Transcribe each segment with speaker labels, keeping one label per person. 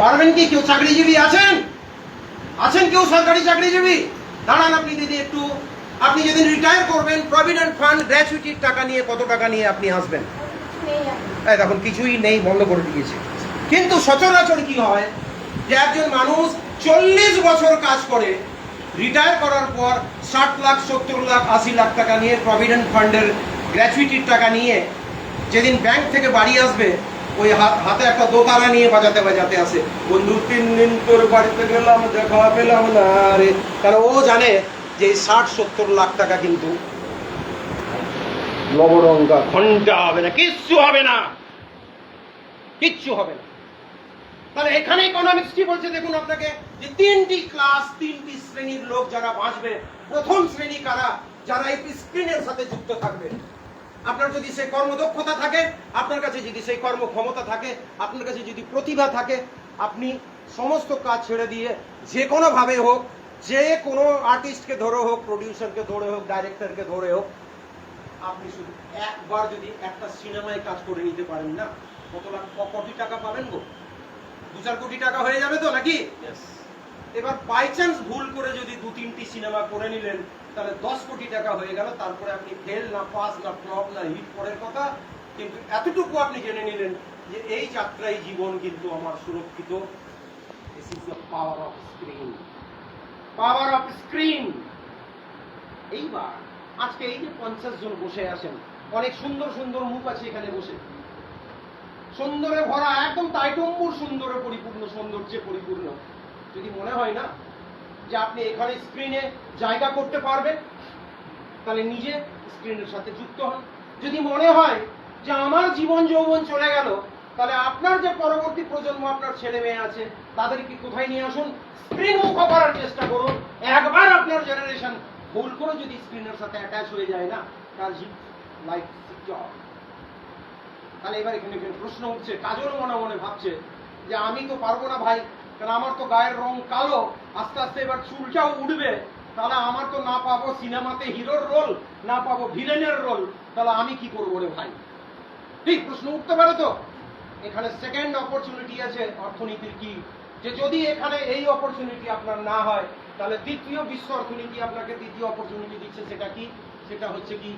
Speaker 1: পারবেন কি? কেউ চাকরিজীবী আছেন? আছেন কেউ সরকারি চাকরিজীবী? দাঁড়ান আপনি দিদি একটু। আপনি যেদিন রিটায়ার করবেন প্রভিডেন্ট ফান্ড গ্র্যাচুইটির টাকা নিয়ে কত টাকা নিয়ে আপনি আসবেন? এই দেখুন কিছুই নেই, বন্ধ করে দিয়েছে। কিন্তু সচরাচর কি হয় যে একজন মানুষ 40 বছর কাজ করে রিটায়ার করার পর 60 লাখ 70 লাখ 80 লাখ টাকা নিয়ে প্রভিডেন্ট ফান্ডের গ্র্যাচুইটির টাকা নিয়ে যেদিন ব্যাংক থেকে বাড়ি আসবে ওই হাতে একটা দোতারা নিয়ে বাজাতে বাজাতে আসে, বন্ধু 3 দিন তোর বাড়িতে গেলাম দেখা পেলাম না রে। কারণ ও জানে যে 60-70 লাখ টাকা কিন্তু লবডঙ্কা ঘন্টা হবে না, কিচ্ছু হবে না, কিচ্ছু হবে না। তাহলে এখানে ইকোনমিক্স কি বলছে দেখুন আপনাকে, যে 3টি ক্লাস 3টি শ্রেণীর লোক যারা বাঁচবে। প্রথম শ্রেণী কারা? যারা এই স্ক্রিনের সাথে যুক্ত থাকবে। আপনার যদি সেই কর্মদক্ষতা থাকে, আপনার কাছে যদি সেই কর্মক্ষমতা থাকে, আপনার কাছে যদি প্রতিভা থাকে, আপনি সমস্ত কাজ ছেড়ে দিয়ে যে কোনো ভাবে হোক, যে কোনো আর্টিস্টকে ধরে হোক, প্রডিউসারকে ধরে হোক, ডাইরেক্টরকে ধরে হোক, আপনি শুধু একবার যদি একটা সিনেমায় কাজ করে নিতে পারেন না, কত লাখ কোটি টাকা পাবেন গো? 2-4 কোটি টাকা হয়ে যাবে তো নাকি? এবার বাই চান্স ভুল করে যদি 2-3টি সিনেমা করে নিলেন, তাহলে 10 কোটি টাকা হয়ে গেল। তারপরে আপনি ফেল না পাস না ফ্লপ না হিট পরের কথা, কিন্তু এতটুকু আপনি জেনে নিলেন যে এই যাত্রায় জীবন কিন্তু আমার সুরক্ষিত। This is the power off screen, power off screen. এইবার আজকে এই যে 50 জন বসে আছেন, অনেক সুন্দর সুন্দর মুখ আছে এখানে বসে, সুন্দরে ভরা, একদম টাইটম্বুর সুন্দরে পরিপূর্ণ, সৌন্দর্যে পরিপূর্ণ। যদি মনে হয় না যে আপনি এখানে স্ক্রিনে জায়গা করতে পারবেন, তাহলে নিজে স্ক্রিনের সাথে যুক্ত হন। যদি মনে হয় যে আমার জীবন যৌবন চলে গেল, তাহলে আপনার যে পরবর্তী প্রজন্ম, আপনার ছেলে মেয়ে আছে, তাদেরকে কোথায় নিয়ে আসুন? স্ক্রিন মুখ করার চেষ্টা করুন। একবার আপনার জেনারেশন ভুল করে যদি স্ক্রিনের সাথে অ্যাটাচ হয়ে যায় না, তার লাইফ সিকিউর। তাহলে এবার এখানে প্রশ্ন উঠছে, কাজল মনে মনে ভাবছে যে আমি তো পারবো না ভাই, কারণ আমার তো গায়ের রং কালো, আস্তে আস্তে এবার চুলটাও উঠবে, তাহলে আমার তো না পাবো সিনেমাতে হিরোর রোল, না পাবো ভিলেনের রোল, তাহলে আমি কি করবো রে ভাই? ঠিক প্রশ্ন উঠতে পারে তো। এখানে সেকেন্ড অপরচুনিটি আছে অর্থনীতির, কি যে যদি এখানে এই অপরচুনিটি আপনার না হয়, তাহলে দ্বিতীয় বিশ্ব অর্থনীতি আপনাকে দ্বিতীয় অপরচুনিটি দিচ্ছে। সেটা কি? সেটা হচ্ছে কি,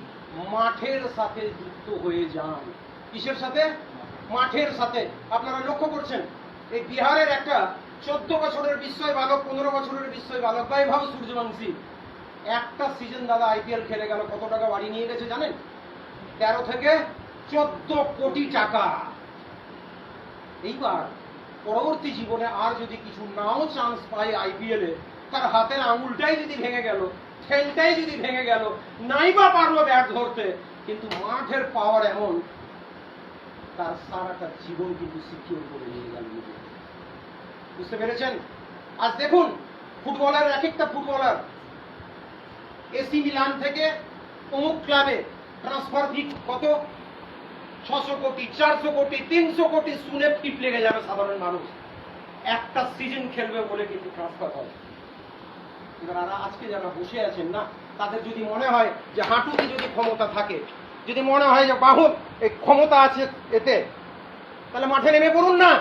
Speaker 1: মাঠের সাথে যুক্ত হয়ে যান। কিসের সাথে? মাঠের সাথে। আপনারা লক্ষ্য করছেন এই বিহারের একটা 14 বছরের বিস্ময় বালক, 15 বছরের বিস্ময় বালক, বৈভব সূর্যবংশী, একটা সিজন দাদা আইপিএল খেলে গেল, কত টাকা বাড়ি নিয়ে গেছে জানেন? 13 থেকে 14 কোটি টাকা। এইবার পরবর্তী জীবনে আর যদি কিছু নাও চান্স পায় আইপিএলে, তার হাতের আঙুলটাই যদি ভেঙে গেল, ঠেলটাই যদি ভেঙে গেল, নাইবা পারলো ব্যাট ধরতে, কিন্তু মাঠের পাওয়ার এমন, তার সারাটা জীবন কিন্তু সিকিউর করে নিয়ে গেল। বুঝতে পেরেছেন? আজ দেখুন ফুটবলার, এক একটা ফুটবলার এসি মিলান থেকে অমুক ক্লাবে ট্রান্সফার ফি কত, 600 কোটি, 400 কোটি, 300 কোটি শুনে টিপ লেগে যাবে সাধারণ মানুষ। একটা সিজন খেলবে বলে কিন্তু ট্রান্সফার হয়। এবার আজকে যারা বসে আছেন না, তাদের যদি মনে হয় যে হাঁটুতে যদি ক্ষমতা থাকে, যদি মনে হয় যে বাহুর এই ক্ষমতা আছে এতে, তাহলে মাঠে নেমে পড়ুন না।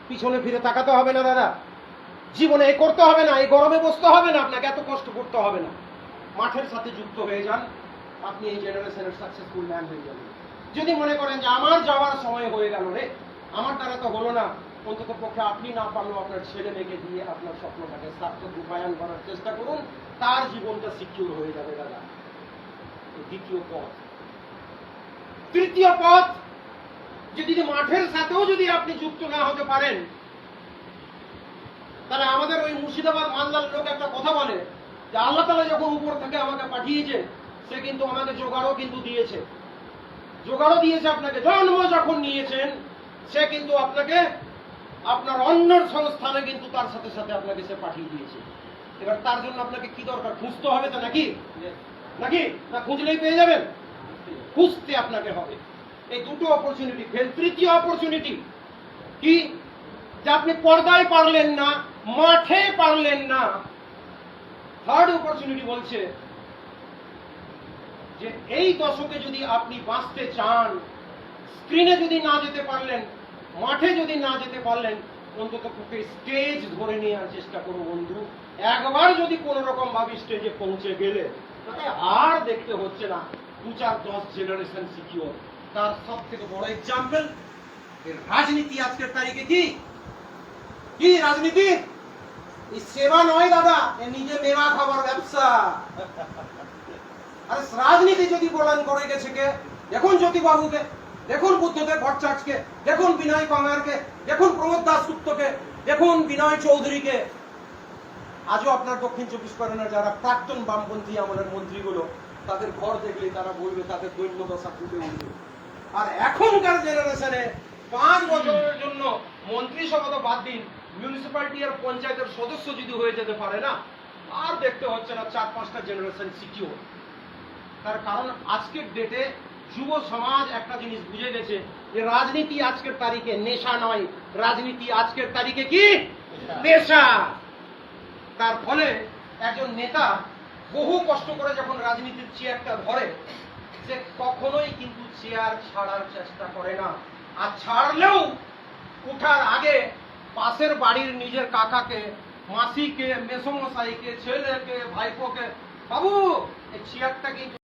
Speaker 1: পিছনে ফিরে তাকাতে হবে না দাদা, জীবনে এই করতে হবে না, এই গরমে বসতে হবে না, আপনাকে এত কষ্ট করতে হবে না। মাঠের সাথে যুক্ত হয়ে যান, আপনি এই জেনারেশনের সাকসেসফুল ম্যান হয়ে যাবেন। যদি মনে করেন যে আমার যাওয়ার সময় হয়ে গেল রে, আমার দ্বারা তো হলো না, অন্তত পক্ষে আপনি না পারলেও আপনার ছেলে মেয়েকে দিয়ে আপনার স্বপ্নটাকে সার্থক রূপায়ণ করার চেষ্টা করুন, তার জীবনটা সিকিউর হয়ে যাবে দাদা। দ্বিতীয় পথ। তৃতীয় পথ, যদি মাঠের সাথেও যদি আপনি যুক্ত না হতে পারেন, তাহলে আমাদের ওই মুর্শিদাবাদ মালদার লোক একটা কথা বলে যে আল্লাহ তাআলা যখন উপর থেকে আমাকে পাঠিয়েছে, সে কিন্তু আমাকে জোগাড়ও কিন্তু দিয়েছে, জোগাড়ও দিয়েছে আপনাকে। জন্ম যখন নিয়েছেন, সে কিন্তু আপনাকে আপনার অন্যর সংস্থানে কিন্তু তার সাথে সাথে আপনাকে সে পাঠিয়ে দিয়েছে। এবার তার জন্য আপনাকে কি দরকার? খুঁজতে হবে তো নাকি? নাকি না খুঁজলেই পেয়ে যাবেন? খুঁজতে আপনাকে হবে। এই দুটো অপরচুনিটি ফেল। তৃতীয় অপরচুনিটি কি? যে আপনি পর্দায় পারলেন না, মাঠে পারলেন না। থার্ড অপরচুনিটি বলছে যে এই দশকে যদি আপনি বাঁচতে চান, স্ক্রিনে যদি না যেতে পারলেন, মাঠে যদি না যেতে পারলেন, অন্তত পক্ষে স্টেজ ধরে নেওয়ার চেষ্টা করো বন্ধু। একবার যদি কোন রকম ভাবে স্টেজে পৌঁছে গেলে তাহলে আর দেখতে হচ্ছে না 2-4-10 জেনারেশন সিকিউর। তার সব থেকে বড় এক্সাম্পল রাজনীতি আজকের তারিখে কি কি রাজনীতি? এই সেবা নয় দাদা, এ নিজে মেরা খাবার ব্যবসা। আর রাজনীতি যদি বলেন করে গেছে কে? দেখুন জ্যোতি বাবুকে, দেখুন বুদ্ধদেব ভট্টাচার্যকে, দেখুন বিনয় কামারকে, দেখুন প্রমোদ দাসগুপ্তকে, দেখুন বিনয় চৌধুরীকে। আজও আপনার দক্ষিণ 24 পরগনার যারা প্রাক্তন বামপন্থী আমলের মন্ত্রীগুলো, তাদের ঘর দেখলে তারা বলবে তাদের দৈন্য দশা ফুটে উঠবে। আর এখনকার জেনারেশনে 5 বছরের জন্য মন্ত্রিসভা তো বাদ দিন, মিউনিসিপ্যালিটি আর পঞ্চায়েতের সদস্য যদি হয়ে যেতে পারে না, আর দেখতে হচ্ছে না 4-5টা জেনারেশন সিকিউর। তার কারণ আজকের ডেটে যুব সমাজ একটা জিনিস বুঝে গেছে যে রাজনীতি আজকের তারিখে নেশা নয়, রাজনীতি আজকের তারিখে কি পেশা। তার ফলে একজন নেতা বহু কষ্ট করে যখন রাজনীতির চেয়ারটা ধরে, সে কখনোই কিন্তু চেয়ার ছাড়ার চেষ্টা করে না। আর ছাড়লেও উঠার আগে পাশের বাড়ির নিজের কাকাকে, মাসিকে, মেসমশাইকে, ছেলেকে, ভাইপোকে, বাবু এই চেয়ারটা কিন্তু